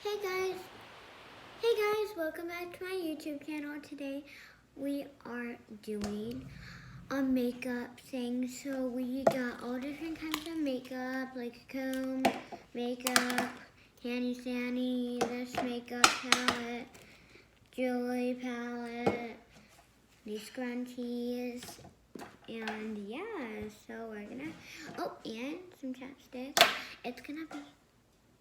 Hey guys, hey guys, welcome back to my YouTube channel. Today we are doing a makeup thing. So we got all different kinds of makeup, like comb, makeup, Handy Sandy, this makeup palette, jewelry palette, these scrunchies, and yeah, so we're gonna, and some chapstick. It's gonna be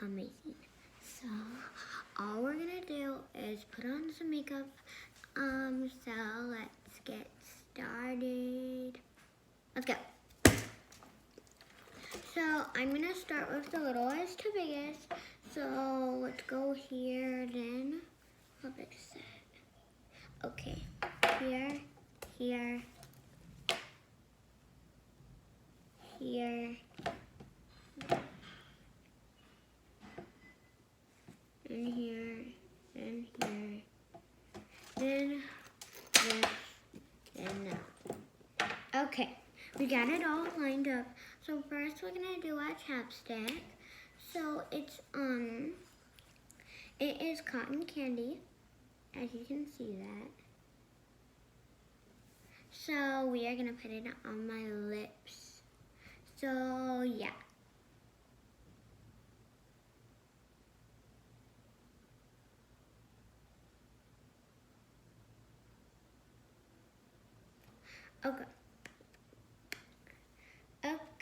amazing. So all we're gonna do is put on some makeup. So let's get started. Let's go. So I'm gonna start with the littlest to biggest. So let's go here then. How big is that? Okay. Here, here, here. And here, and here, then this, and that. Okay, we got it all lined up. So first we're gonna do our chapstick. So it is cotton candy, as you can see that. So we are gonna put it on my lips. So yeah.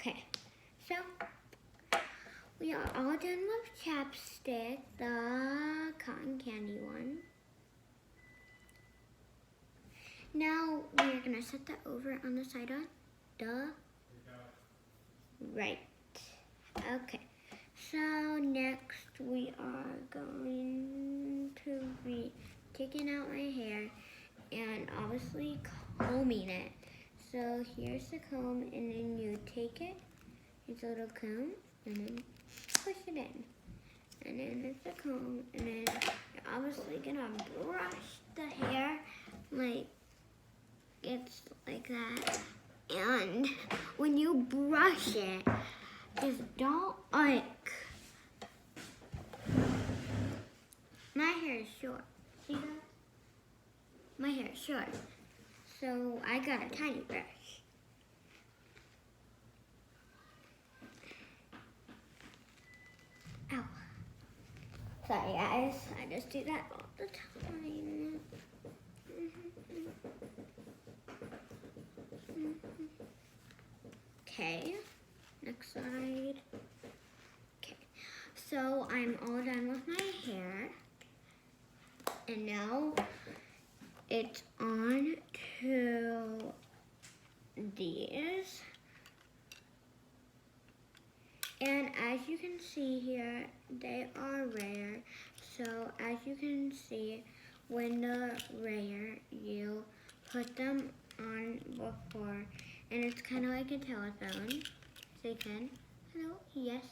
Okay, so we are all done with chapstick, the cotton candy one. Now we're gonna set that over on the side on the right. Okay, so next we are going to be taking out my hair and obviously combing it. So here's the comb, and then you take it, it's a little comb, and then push it in. And then it's the comb, and then you're obviously gonna brush the hair like it's like that. And when you brush it, just don't my hair is short. See that? My hair is short. So I got a tiny brush. Ow. Sorry guys, I just do that all the time. Okay, next side. Okay, so I'm all done with my hair. And now it's on to these. And as you can see here, they are rare. So as you can see, when they're rare, you put them on before. And it's kind of like a telephone. Say Ken. Hello? Yes.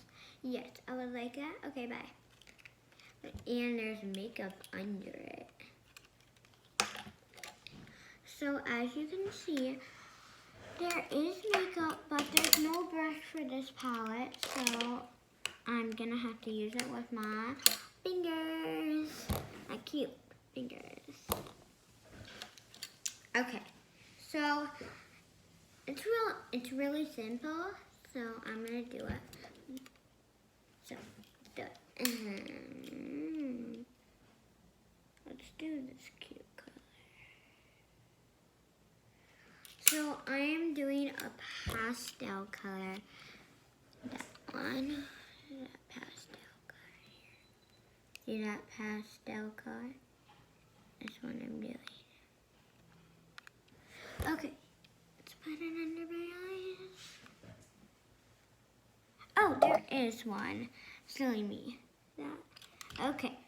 Yes. I would like that. Okay, bye. And there's makeup under it. So as you can see, there is makeup, but there's no brush for this palette, so I'm gonna have to use it with my fingers, my cute fingers. Okay, so it's really simple, so I'm gonna do it. So do it. Let's do this cute. So I am doing a pastel color. That one, that pastel color here. See that pastel color? This one I'm doing. Okay, let's put it under my eyes. Oh, there is one. Silly me. That. Okay.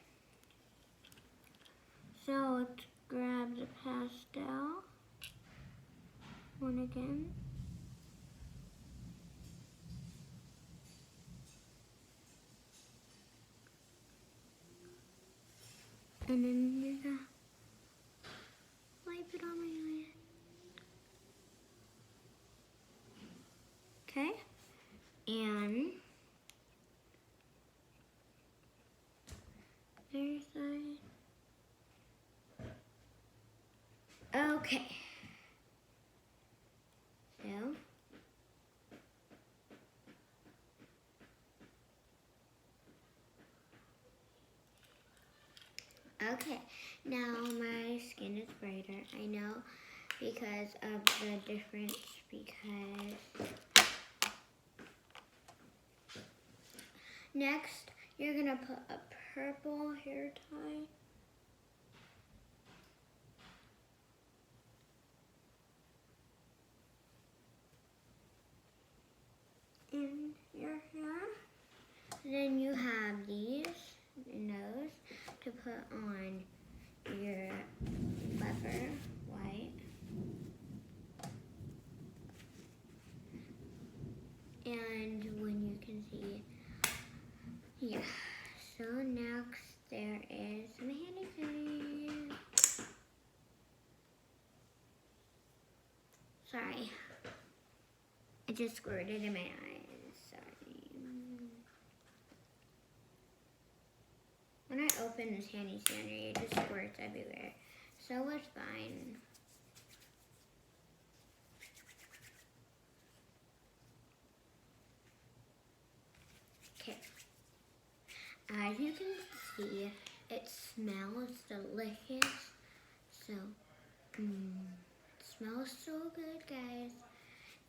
So let's grab the pastel. One again. And then you're gonna wipe it on my eye. Okay. And Okay. So. Okay, now my skin is brighter. I know because of the difference, because next you're gonna put a purple hair tie. In your hair. Then you have these nose to put on your leather white. And when you can see, yeah. So next there is some handy things. Sorry. I just squirted in my eyes. Sorry. When I open this handy sanitizer, it just squirts everywhere. So it's fine. Okay. As you can see, it smells delicious. So, it smells so good, guys.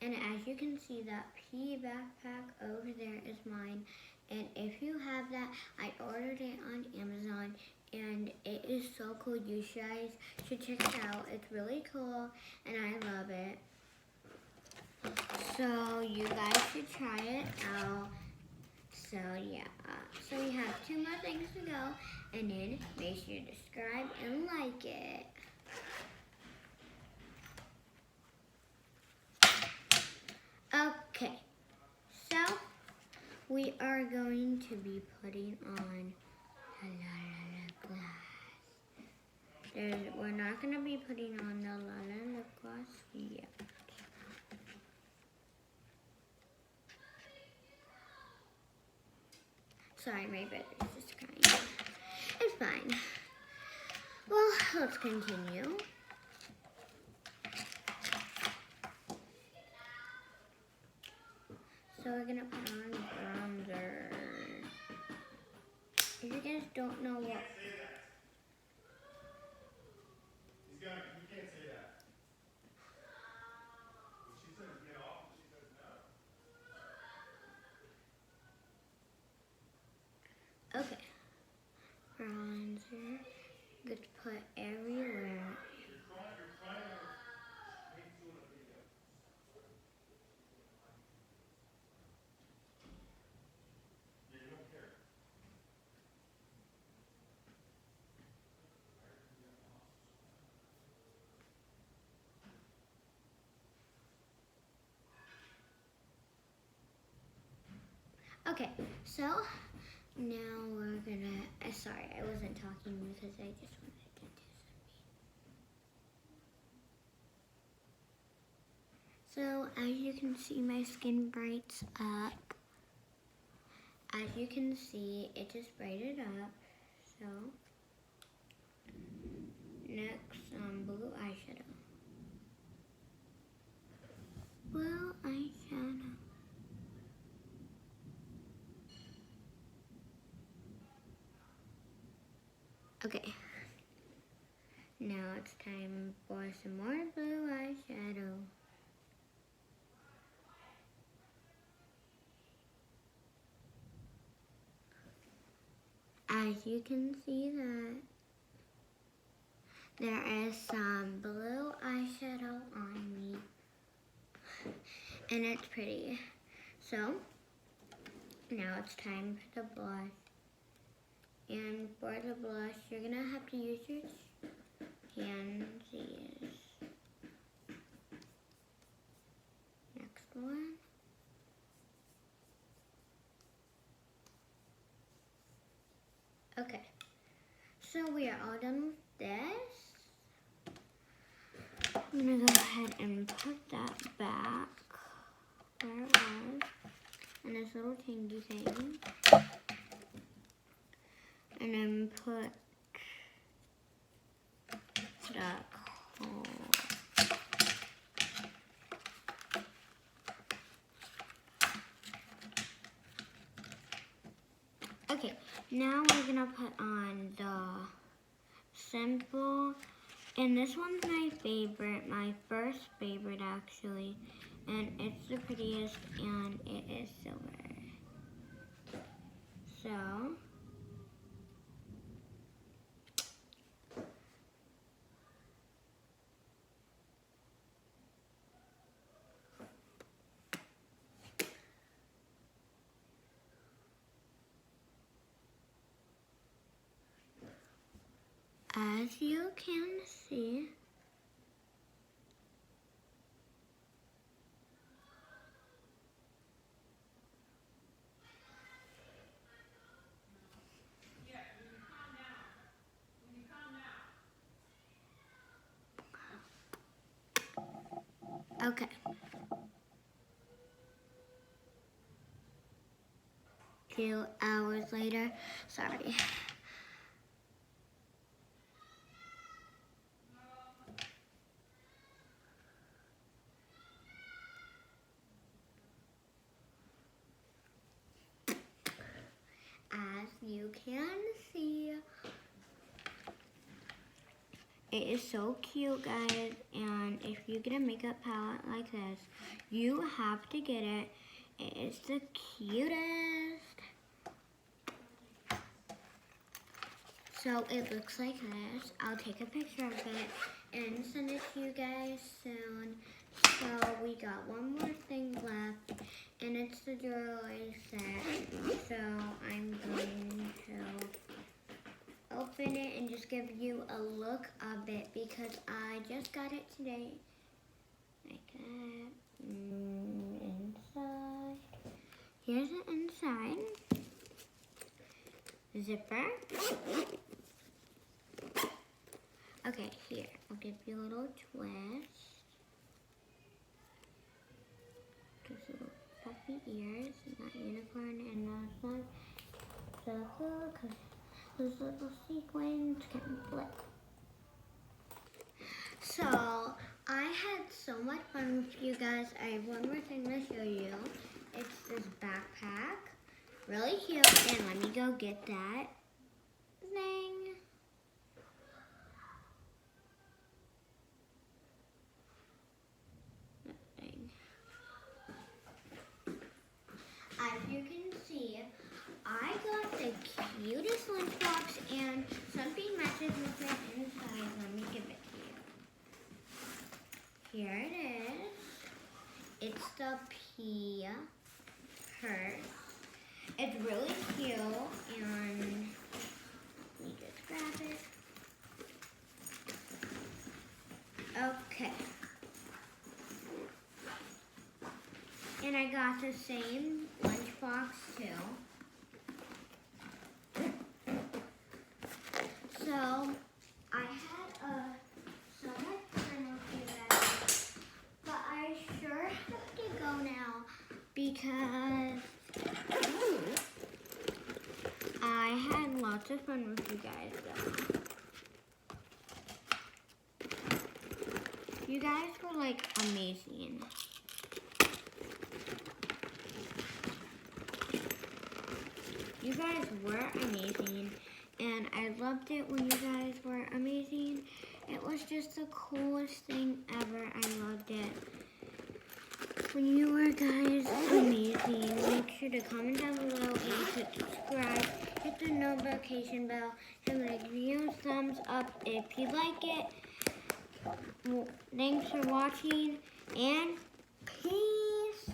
And as you can see, that pea backpack over there is mine. And if you have that, I ordered it on Amazon. And it is so cool. You guys should check it out. It's really cool. And I love it. So you guys should try it out. So yeah. So we have 2 more things to go. And then make sure to subscribe and like it. Okay, so we are going to be putting on the La La lip gloss. We're not going to be putting on the La La lip gloss yet. Sorry, my brother's just crying. It's fine. Well, let's continue. So we're gonna put on bronzer. If you guys don't know what... You can't say that. She says get off and she says no. Okay. Bronzer. Good to put everywhere. Okay, so now we're gonna, sorry, I wasn't talking because I just wanted to do something. So as you can see, my skin brights up. As you can see, it just brightened up. So next, blue eyeshadow. Blue eyeshadow. Okay, now it's time for some more blue eyeshadow. As you can see that there is some blue eyeshadow on me, and it's pretty. So now it's time for the blush. And for the blush, you're gonna have to use your hands. Next one. Okay, so we are all done with this. I'm gonna go ahead and put that back where it was, and this little tingy thing. And then put the Now we're gonna put on the simple, and this one's my favorite, my first favorite actually, and it's the prettiest, and it is silver. So, as you can see, okay. Two hours later, sorry. As you can see, it is so cute, guys, and if you get a makeup palette like this, you have to get it. It is the cutest. So it looks like this. I'll take a picture of it and send it to you guys soon. So we got one more thing left, and it's the jewelry set. So I'm going to open it and just give you a look of it because I just got it today. Like that. Inside. Here's the inside. Zipper. Okay, here. I'll give you a little twist. Just little puffy ears, and that unicorn, and that's one circle, because those little sequins can flip. So, I had so much fun with you guys. I have one more thing to show you. It's this backpack. Really cute, and let me go get that thing. As you can see, I got the cutest lunchbox, and something matches with my inside. Let me give it to you. Here it is. It's the pea purse. It's really cute, and let me just grab it. Okay. And I got the same lunchbox too. So I had so much fun with you guys, but I sure have to go now because I had lots of fun with you guys though. You guys were like amazing. You guys were amazing, and I loved it when you guys were amazing. It was just the coolest thing ever. I loved it. When you were guys amazing, make sure to comment down below and subscribe. Hit the notification bell and give you a thumbs up if you like it. Well, thanks for watching, and peace.